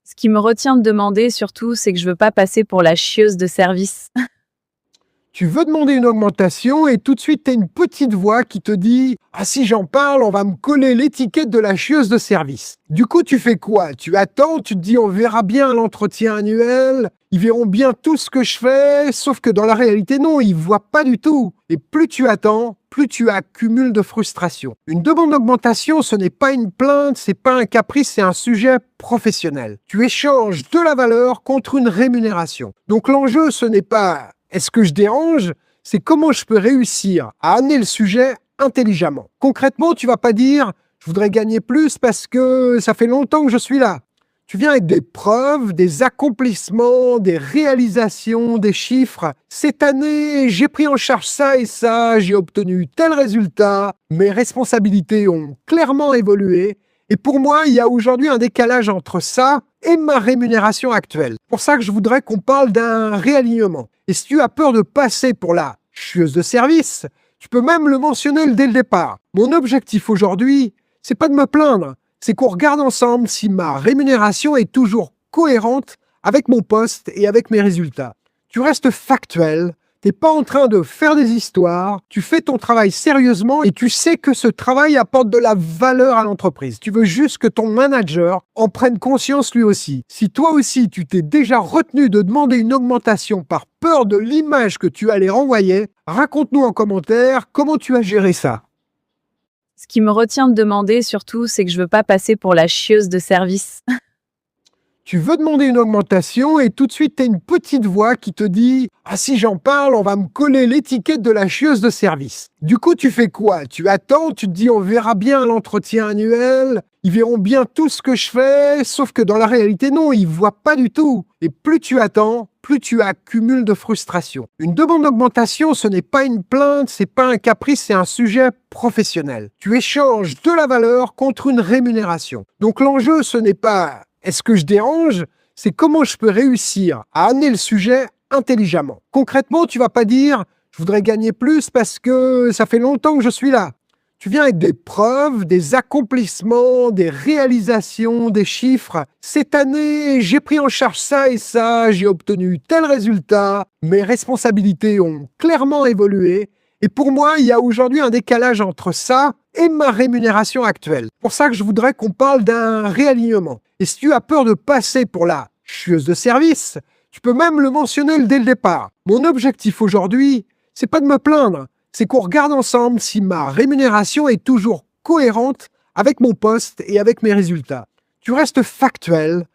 Ce qui me retient de demander surtout, c'est que je veux pas passer pour la chieuse de service. Tu veux demander une augmentation et tout de suite, tu as une petite voix qui te dit « Ah, si j'en parle, on va me coller l'étiquette de la chieuse de service. » Du coup, tu fais quoi? Tu attends, tu te dis « On verra bien à l'entretien annuel, ils verront bien tout ce que je fais. » Sauf que dans la réalité, non, ils voient pas du tout. Et plus tu attends, plus tu accumules de frustration. Une demande d'augmentation, ce n'est pas une plainte, c'est pas un caprice, c'est un sujet professionnel. Tu échanges de la valeur contre une rémunération. Donc l'enjeu, ce n'est pas est-ce que je dérange? C'est comment je peux réussir à amener le sujet intelligemment. Concrètement, tu vas pas dire « je voudrais gagner plus parce que ça fait longtemps que je suis là ». Tu viens avec des preuves, des accomplissements, des réalisations, des chiffres. Cette année, j'ai pris en charge ça et ça, j'ai obtenu tel résultat, mes responsabilités ont clairement évolué. Et pour moi, il y a aujourd'hui un décalage entre ça et ma rémunération actuelle. C'est pour ça que je voudrais qu'on parle d'un réalignement. Et si tu as peur de passer pour la chieuse de service, tu peux même le mentionner dès le départ. Mon objectif aujourd'hui, c'est pas de me plaindre, c'est qu'on regarde ensemble si ma rémunération est toujours cohérente avec mon poste et avec mes résultats. Tu restes factuel, t'es pas en train de faire des histoires, tu fais ton travail sérieusement et tu sais que ce travail apporte de la valeur à l'entreprise. Tu veux juste que ton manager en prenne conscience lui aussi. Si toi aussi tu t'es déjà retenu de demander une augmentation par peur de l'image que tu allais renvoyer, raconte-nous en commentaire comment tu as géré ça. Ce qui me retient de demander surtout, c'est que je veux pas passer pour la chieuse de service. Tu veux demander une augmentation et tout de suite, tu as une petite voix qui te dit « Ah, si j'en parle, on va me coller l'étiquette de la chieuse de service. » Du coup, tu fais quoi? Tu attends, tu te dis « On verra bien à l'entretien annuel, ils verront bien tout ce que je fais. » Sauf que dans la réalité, non, ils voient pas du tout. Et plus tu attends, plus tu accumules de frustration. Une demande d'augmentation, ce n'est pas une plainte, c'est pas un caprice, c'est un sujet professionnel. Tu échanges de la valeur contre une rémunération. Donc l'enjeu, ce n'est pas est-ce que je dérange? C'est comment je peux réussir à amener le sujet intelligemment. Concrètement, tu vas pas dire « je voudrais gagner plus parce que ça fait longtemps que je suis là ». Tu viens avec des preuves, des accomplissements, des réalisations, des chiffres. Cette année, j'ai pris en charge ça et ça, j'ai obtenu tel résultat, mes responsabilités ont clairement évolué. Et pour moi, il y a aujourd'hui un décalage entre ça et ma rémunération actuelle. C'est pour ça que je voudrais qu'on parle d'un réalignement. Et si tu as peur de passer pour la chieuse de service, tu peux même le mentionner dès le départ. Mon objectif aujourd'hui, c'est pas de me plaindre, c'est qu'on regarde ensemble si ma rémunération est toujours cohérente avec mon poste et avec mes résultats. Tu restes factuel,